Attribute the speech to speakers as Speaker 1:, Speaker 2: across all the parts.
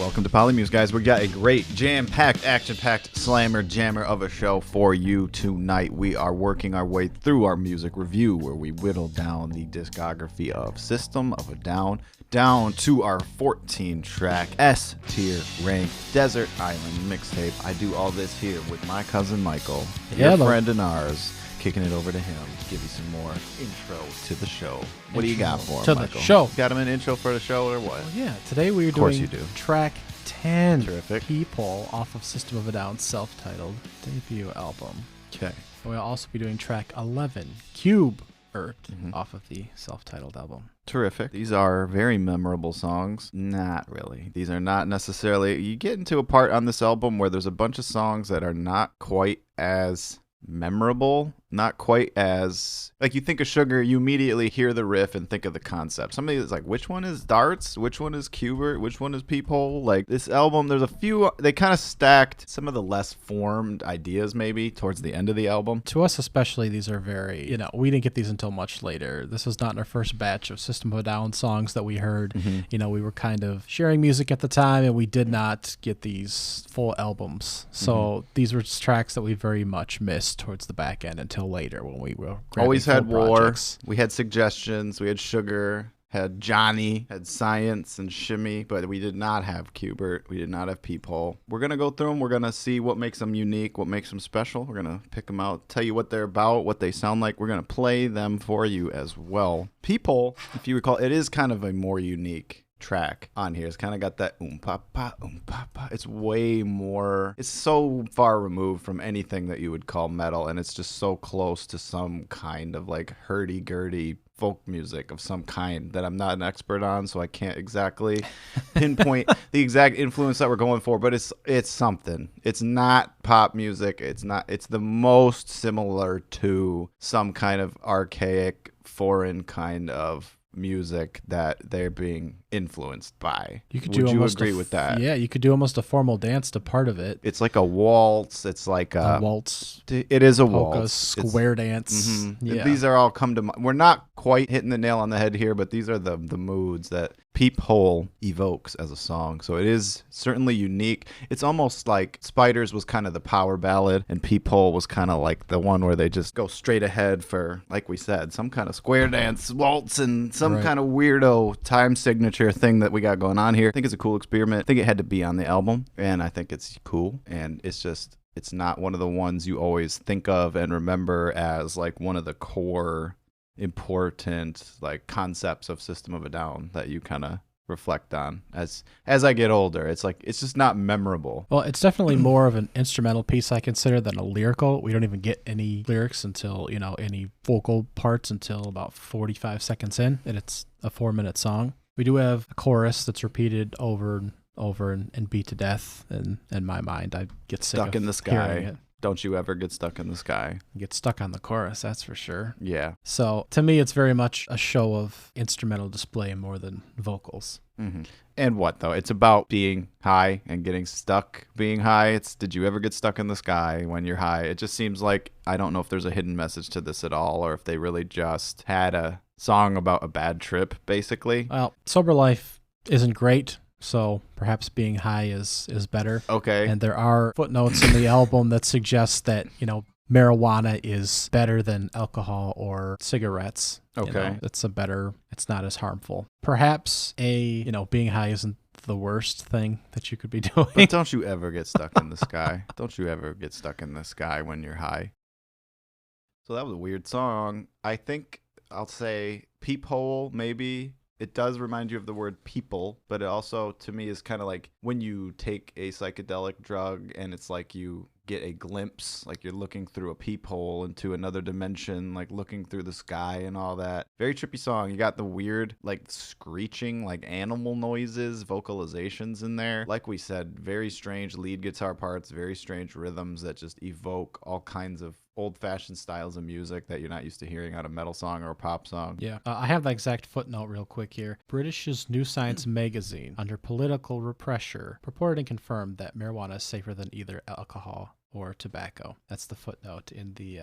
Speaker 1: Welcome to Polymuse, guys. We got a great jam-packed, action-packed slammer jammer of a show for you tonight. We are working our way through our music review where we whittle down the discography of System of a Down to our 14-track S-tier ranked Desert Island mixtape. I do all this here with my cousin Michael, your friend and ours, kicking it over to him to give you some more intro to the show. What do you got for him, Michael?
Speaker 2: The show.
Speaker 1: Got him an intro for the show or what?
Speaker 2: Well, yeah, today we are doing track 10,
Speaker 1: Terrific.
Speaker 2: Peephole, off of System of a Down's self-titled debut album.
Speaker 1: Okay.
Speaker 2: We'll also be doing track 11, CUBErt, off of the self-titled album.
Speaker 1: Terrific. These are very memorable songs. Not really. These are not necessarily... You get into a part on this album where there's a bunch of songs that are not quite as memorable, not quite as... Like, you think of Sugar, you immediately hear the riff and think of the concept. Somebody that's like, which one is Darts? Which one is CUBErt? Which one is Peephole? Like, this album, there's a few... They kind of stacked some of the less formed ideas, maybe, towards the end of the album.
Speaker 2: To us especially, these are very... we didn't get these until much later. This was not in our first batch of System of a Down songs that we heard. We were kind of sharing music at the time, and we did not get these full albums. So these were just tracks that we very much missed towards the back end until later when we were
Speaker 1: always had War.
Speaker 2: Projects.
Speaker 1: We had Suggestions. We had Sugar. Had Johnny. Had Science and Shimmy. But we did not have CUBErt. We did not have Peephole. We're going to go through them. We're going to see what makes them unique, what makes them special. We're going to pick them out, tell you what they're about, what they sound like. We're going to play them for you as well. Peephole, if you recall, it is kind of a more unique track on here. It's kind of got that pa pa. It's way more, it's so far removed from anything that you would call metal, and it's just so close to some kind of like hurdy-gurdy folk music of some kind that I'm not an expert on, so I can't exactly pinpoint the exact influence that we're going for, but it's something. It's not pop music. It's the most similar to some kind of archaic foreign kind of music that they're being influenced by. Would you agree with that?
Speaker 2: Yeah, you could do almost a formal dance to part of it.
Speaker 1: It's like a waltz. It's like
Speaker 2: a waltz.
Speaker 1: It is a
Speaker 2: polka,
Speaker 1: waltz.
Speaker 2: Square dance. Yeah.
Speaker 1: These are all come to mind. We're not quite hitting the nail on the head here, but these are the moods that Peephole evokes as a song. So it is certainly unique. It's almost like Spiders was kind of the power ballad, and Peephole was kind of like the one where they just go straight ahead for, like we said, some kind of square dance waltz and some kind of weirdo time signature thing that we got going on here. I think it's a cool experiment. I think it had to be on the album, and I think it's cool, and it's not one of the ones you always think of and remember as like one of the core important like concepts of System of a Down that you kind of reflect on as I get older. It's like it's just not memorable.
Speaker 2: Well, it's definitely more of an instrumental piece, I consider, than a lyrical. We don't even get any lyrics until any vocal parts until about 45 seconds in, and it's a 4-minute song. We do have a chorus that's repeated over and over and beat to death, and in my mind I get sick
Speaker 1: stuck
Speaker 2: of
Speaker 1: in the
Speaker 2: hearing
Speaker 1: sky.
Speaker 2: it.
Speaker 1: Don't you ever get stuck in the sky.
Speaker 2: Get stuck on the chorus, that's for sure.
Speaker 1: Yeah.
Speaker 2: So to me, it's very much a show of instrumental display more than vocals.
Speaker 1: And what, though? It's about being high and getting stuck being high. Did you ever get stuck in the sky when you're high? It just seems like, I don't know if there's a hidden message to this at all, or if they really just had a song about a bad trip, basically.
Speaker 2: Well, sober life isn't great. So perhaps being high is better.
Speaker 1: Okay.
Speaker 2: And there are footnotes in the album that suggest that, marijuana is better than alcohol or cigarettes.
Speaker 1: Okay.
Speaker 2: It's not as harmful. Perhaps being high isn't the worst thing that you could be doing.
Speaker 1: But don't you ever get stuck in the sky. Don't you ever get stuck in the sky when you're high. So that was a weird song. I think I'll say Peephole, maybe. It does remind you of the word people, but it also, to me, is kind of like when you take a psychedelic drug and it's like you get a glimpse, like you're looking through a peephole into another dimension, like looking through the sky and all that. Very trippy song. You got the weird, like screeching, like animal noises, vocalizations in there. Like we said, very strange lead guitar parts, very strange rhythms that just evoke all kinds of old-fashioned styles of music that you're not used to hearing on a metal song or a pop song.
Speaker 2: Yeah, I have the exact footnote real quick here. British's New Science magazine, under political pressure, purported and confirmed that marijuana is safer than either alcohol or tobacco. That's the footnote in the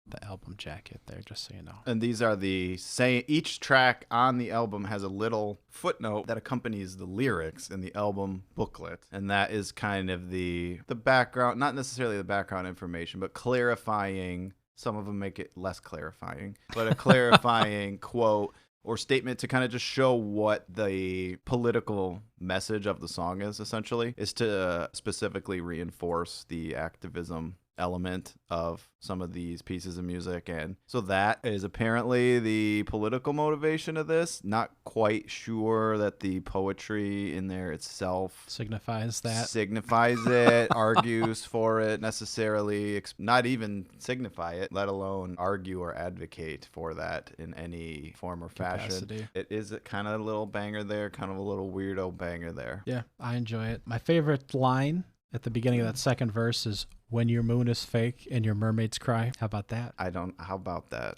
Speaker 2: the album jacket there, just so you know.
Speaker 1: And these are each track on the album has a little footnote that accompanies the lyrics in the album booklet. And that is kind of the background, not necessarily the background information, but clarifying. Some of them make it less clarifying, but a clarifying quote or statement to kind of just show what the political message of the song is, essentially, is to specifically reinforce the activism element of some of these pieces of music. And so that is apparently the political motivation of this. Not quite sure that the poetry in there itself
Speaker 2: signifies
Speaker 1: it, argues for it necessarily, not even signify it, let alone argue or advocate for that in any form or fashion.
Speaker 2: Capacity.
Speaker 1: It is kind of a little banger there, kind of a little weirdo banger there.
Speaker 2: Yeah, I enjoy it. My favorite line at the beginning of that second verse is, "When your moon is fake and your mermaids cry." How about that?
Speaker 1: How about that?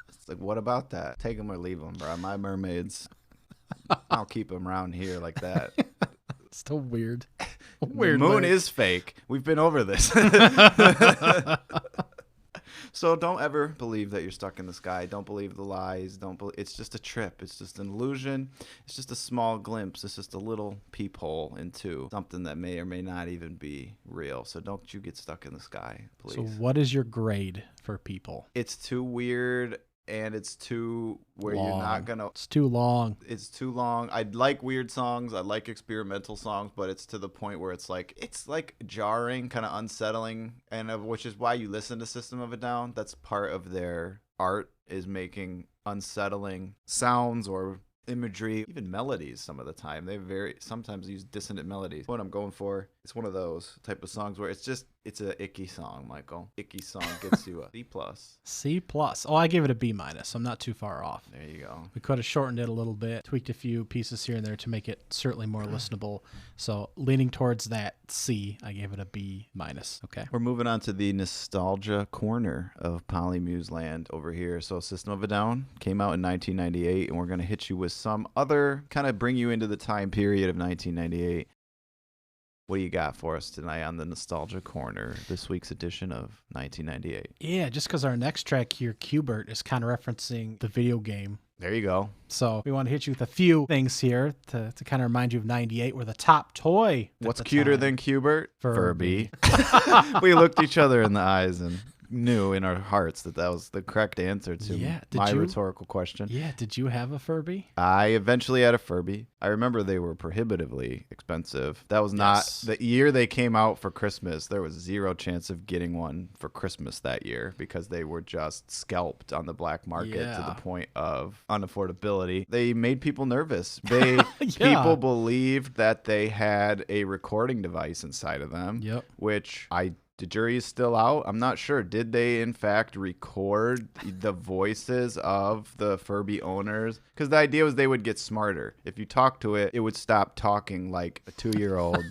Speaker 1: It's like, what about that? Take them or leave them, bro. My mermaids, I'll keep them around here like that.
Speaker 2: Still weird.
Speaker 1: The moon is fake. We've been over this. So don't ever believe that you're stuck in the sky. Don't believe the lies. It's just a trip. It's just an illusion. It's just a small glimpse. It's just a little peephole into something that may or may not even be real. So don't you get stuck in the sky, please.
Speaker 2: So what is your grade for Peephole?
Speaker 1: It's too weird. And it's too where
Speaker 2: long.
Speaker 1: You're not gonna.
Speaker 2: It's too long.
Speaker 1: It's too long. I like weird songs. I like experimental songs, but it's to the point where it's like jarring, kind of unsettling, and which is why you listen to System of a Down. That's part of their art, is making unsettling sounds or imagery, even melodies. Some of the time they sometimes use dissonant melodies. What I'm going for, it's one of those type of songs where it's a icky song, Michael. Icky song gets you a C+.
Speaker 2: C+. Oh, I gave it a B-. I'm not too far off.
Speaker 1: There you go.
Speaker 2: We could have shortened it a little bit, tweaked a few pieces here and there to make it certainly more listenable. So leaning towards that C, I gave it a B-. Okay.
Speaker 1: We're moving on to the nostalgia corner of Polymuse land over here. So System of a Down came out in 1998, and we're going to hit you with some other, kind of bring you into the time period of 1998. What do you got for us tonight on the Nostalgia Corner, this week's edition of 1998?
Speaker 2: Yeah, just because our next track here, CUBErt, is kind of referencing the video game.
Speaker 1: There you go.
Speaker 2: So we want to hit you with a few things here to kind of remind you of 98, where the top toy.
Speaker 1: What's cuter than CUBErt?
Speaker 2: Furby.
Speaker 1: We looked each other in the eyes and knew in our hearts that was the correct answer to my rhetorical question.
Speaker 2: Yeah, did you have a Furby?
Speaker 1: I eventually had a Furby. I remember they were prohibitively expensive. That was not the year they came out for Christmas. There was zero chance of getting one for Christmas that year because they were just scalped on the black market to the point of unaffordability. They made people nervous. People believed that they had a recording device inside of them, which the jury is still out. I'm not sure. Did they, in fact, record the voices of the Furby owners? Because the idea was they would get smarter. If you talk to it, it would stop talking like a 2-year-old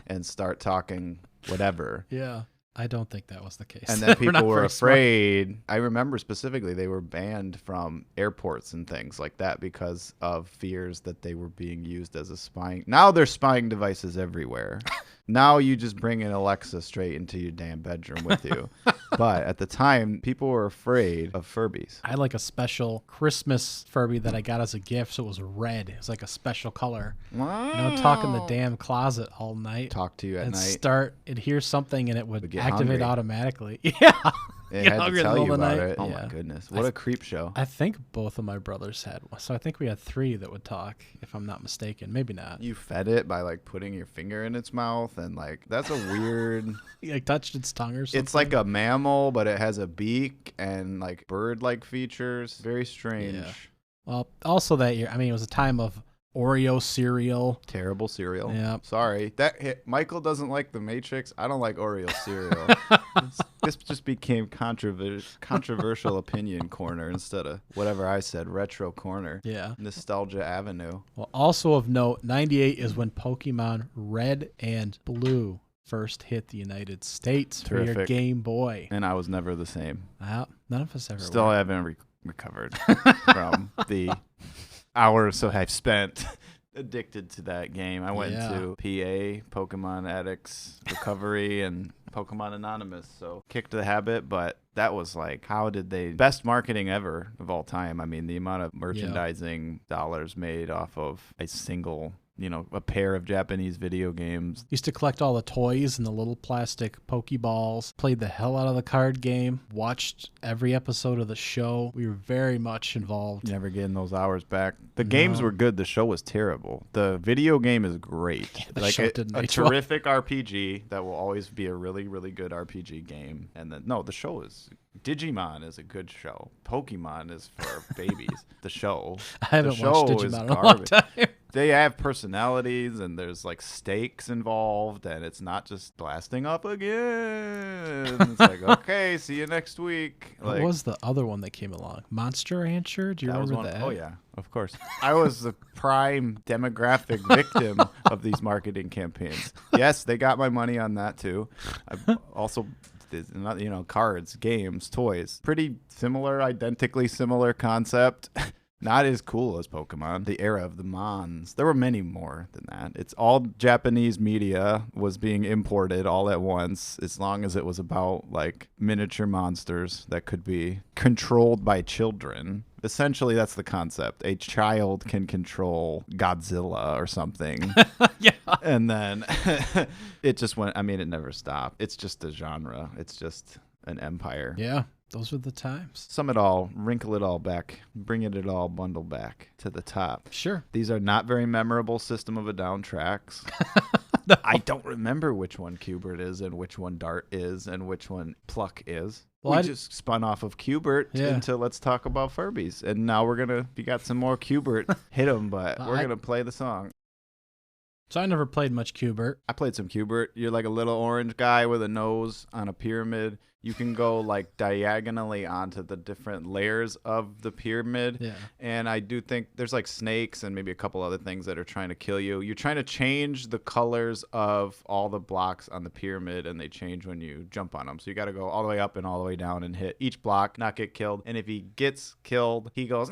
Speaker 1: and start talking whatever.
Speaker 2: Yeah. I don't think that was the case.
Speaker 1: And then people were afraid. Smart. I remember specifically they were banned from airports and things like that because of fears that they were being used as a spying. Now there's spying devices everywhere. Now you just bring an Alexa straight into your damn bedroom with you. But at the time, people were afraid of Furbies.
Speaker 2: I had like a special Christmas Furby that I got as a gift, so it was red. It was like a special color.
Speaker 1: Wow.
Speaker 2: And I would talk in the damn closet all night.
Speaker 1: Talk to you at night.
Speaker 2: It'd hear something and it would activate automatically.
Speaker 1: Yeah. It had to tell you about it. Oh, my goodness. What a creep show.
Speaker 2: I think both of my brothers had one. So I think we had 3 that would talk, if I'm not mistaken. Maybe not.
Speaker 1: You fed it by, like, putting your finger in its mouth, and, like, that's a weird...
Speaker 2: You, like, touched its tongue or something?
Speaker 1: It's like a mammal, but it has a beak and, like, bird-like features. Very strange.
Speaker 2: Yeah. Well, also that year, I mean, it was a time of Oreo cereal.
Speaker 1: Terrible cereal.
Speaker 2: Yeah.
Speaker 1: Sorry. Michael doesn't like the Matrix. I don't like Oreo cereal. This just became controversial opinion corner instead of whatever I said, retro corner.
Speaker 2: Yeah.
Speaker 1: Nostalgia Avenue.
Speaker 2: Well, also of note, 98 is when Pokemon Red and Blue first hit the United States for your Game Boy.
Speaker 1: And I was never the same.
Speaker 2: None of us ever
Speaker 1: Still haven't recovered from the hour or so I've spent addicted to that game. I went to PA, Pokemon Addicts Recovery, and Pokemon Anonymous. So kicked the habit, but That was like, how did they, best marketing ever of all time. I mean, the amount of merchandising dollars made off of a single, a pair of Japanese video games.
Speaker 2: Used to collect all the toys and the little plastic Pokeballs, played the hell out of the card game, watched every episode of the show. We were very much involved.
Speaker 1: Never getting those hours back. The games were good. The show was terrible. The video game is great.
Speaker 2: The
Speaker 1: like
Speaker 2: show didn't
Speaker 1: a
Speaker 2: age well.
Speaker 1: terrific RPG that will always be a really, really good RPG game. And then, no, the show is... Digimon is a good show. Pokemon is for babies. The show.
Speaker 2: I haven't watched Digimon in a long time.
Speaker 1: They have personalities and there's like stakes involved and it's not just blasting up again. It's like, okay, see you next week.
Speaker 2: What was the other one that came along? Monster Rancher? Do you remember that?
Speaker 1: Oh, yeah, of course. I was the prime demographic victim of these marketing campaigns. Yes, they got my money on that too. I also... cards, games, toys. Pretty similar, identically similar concept. Not as cool as Pokemon. The era of the Mons. There were many more than that. It's all Japanese media was being imported all at once, as long as it was about like miniature monsters that could be controlled by children. Essentially, that's the concept. A child can control Godzilla or something.
Speaker 2: Yeah.
Speaker 1: And then it just went, it never stopped. It's just a genre. It's just an empire.
Speaker 2: Yeah. Those were the times.
Speaker 1: Sum it all, wrinkle it all back, bring it all bundled back to the top.
Speaker 2: Sure.
Speaker 1: These are not very memorable System of a Down tracks.
Speaker 2: No.
Speaker 1: I don't remember which one CUBErt is and which one Dart is and which one Pluck is.
Speaker 2: Well,
Speaker 1: we just spun off of CUBErt into let's talk about Furbies. And now we got some more CUBErt. Hit them, but we're going to play the song.
Speaker 2: So I never played much CUBErt.
Speaker 1: I played some CUBErt. You're like a little orange guy with a nose on a pyramid. You can go like diagonally onto the different layers of the pyramid.
Speaker 2: Yeah.
Speaker 1: And I do think there's like snakes and maybe a couple other things that are trying to kill you. You're trying to change the colors of all the blocks on the pyramid and they change when you jump on them. So you got to go all the way up and all the way down and hit each block, not get killed. And if he gets killed, he goes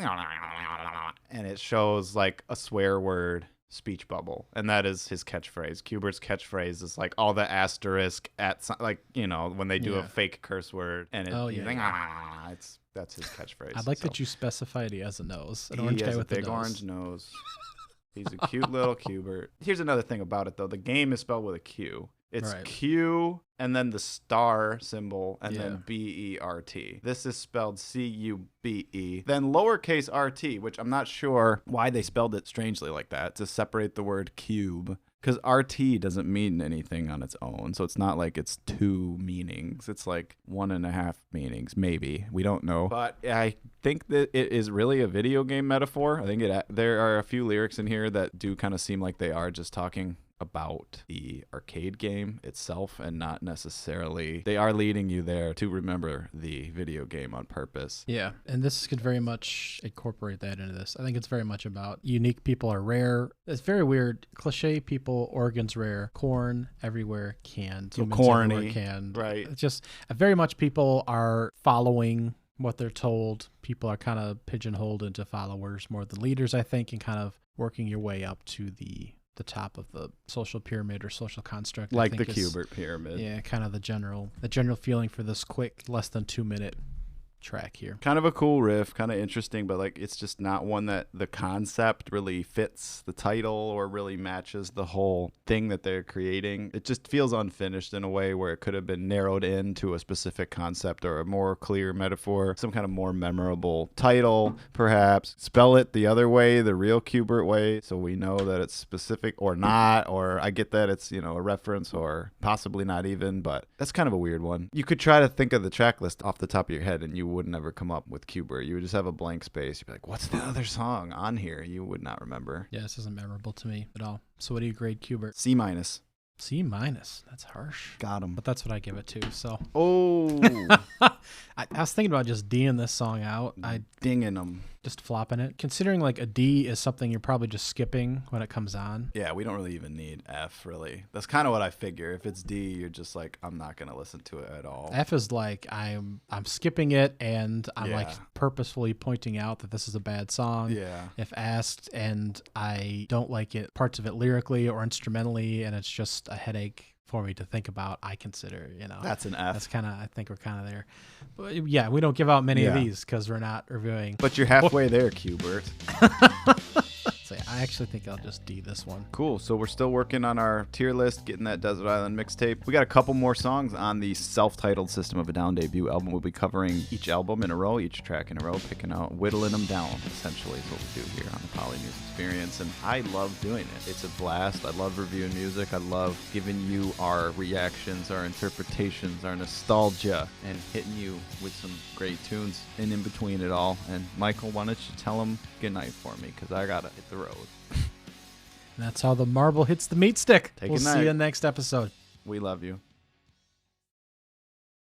Speaker 1: and it shows like a swear word. Speech bubble, and that is his catchphrase. CUBERT's catchphrase is like all the asterisk at like when they do a fake curse word and that's his catchphrase.
Speaker 2: I like that you specified he has a nose. An
Speaker 1: he
Speaker 2: orange
Speaker 1: has
Speaker 2: guy
Speaker 1: a
Speaker 2: with
Speaker 1: big
Speaker 2: a nose.
Speaker 1: orange nose. He's a cute little CUBErt. Here's another thing about it though. The game is spelled with a Q. It's
Speaker 2: right.
Speaker 1: Q and then the star symbol and then B-E-R-T. This is spelled C-U-B-E. Then lowercase r-t, which I'm not sure why they spelled it strangely like that to separate the word cube. Because RT doesn't mean anything on its own. So it's not like it's two meanings. It's like 1.5 meanings, maybe. We don't know. But I think that it is really a video game metaphor. I think there are a few lyrics in here that do kind of seem like they are just talking about the arcade game itself and not necessarily they are leading you there to remember the video game on purpose.
Speaker 2: Yeah, and this could very much incorporate that into this. I think it's very much about unique people are rare. It's very weird. Cliche people, organs rare, corn everywhere canned.
Speaker 1: So corny.
Speaker 2: Everywhere canned.
Speaker 1: Right.
Speaker 2: It's just very much people are following what they're told. People are kind of pigeonholed into followers more than leaders, I think, and kind of working your way up to the top of the social pyramid or social construct.
Speaker 1: Like the CUBErt pyramid.
Speaker 2: Yeah, kind of the general feeling for this quick, less than 2 minute track here.
Speaker 1: Kind of a cool riff, kind of interesting, but like it's just not one that the concept really fits the title or really matches the whole thing that they're creating. It just feels unfinished in a way where it could have been narrowed into a specific concept or a more clear metaphor, some kind of more memorable title, perhaps. Spell it the other way, the real CUBErt way, so we know that it's specific or not, or I get that it's, a reference or possibly not even, but that's kind of a weird one. You could try to think of the track list off the top of your head and you would never come up with CUBErt. You would just have a blank space. You'd be like, what's the other song on here? You would not remember.
Speaker 2: Yeah, this isn't memorable to me at all. So what do you grade CUBErt?
Speaker 1: C-.
Speaker 2: C-. That's harsh.
Speaker 1: Got him.
Speaker 2: But that's what I give it to. So.
Speaker 1: Oh.
Speaker 2: I was thinking about just D'ing this song out.
Speaker 1: Dinging them.
Speaker 2: Just flopping it. Considering like a D is something you're probably just skipping when it comes on.
Speaker 1: Yeah, we don't really even need F, really. That's kind of what I figure. If it's D, you're just like, I'm not going to listen to it at all.
Speaker 2: F is like, I'm skipping it, and I'm like purposefully pointing out that this is a bad song.
Speaker 1: Yeah.
Speaker 2: If asked, and I don't like it, parts of it lyrically or instrumentally, and it's just a headache for me to think about. I consider,
Speaker 1: That's an F.
Speaker 2: That's kind of, I think we're kind of there. But yeah, we don't give out many of
Speaker 1: Yeah.
Speaker 2: these because we're not reviewing.
Speaker 1: But you're halfway there, CUBErt.
Speaker 2: So I actually think I'll just D this one.
Speaker 1: Cool. So we're still working on our tier list, getting that Desert Island mixtape. We got a couple more songs on the self-titled System of a Down debut album. We'll be covering each album in a row, each track in a row, picking out, whittling them down, essentially, is what we do here on the Poly Music Experience. And I love doing it. It's a blast. I love reviewing music. I love giving you our reactions, our interpretations, our nostalgia, and hitting you with some great tunes and in between it all. And Michael, why don't you tell them goodnight for me, because I got to hit the road.
Speaker 2: And that's how the marble hits the meat stick.
Speaker 1: Take
Speaker 2: We'll
Speaker 1: a
Speaker 2: see you
Speaker 1: night.
Speaker 2: next episode.
Speaker 1: We love you.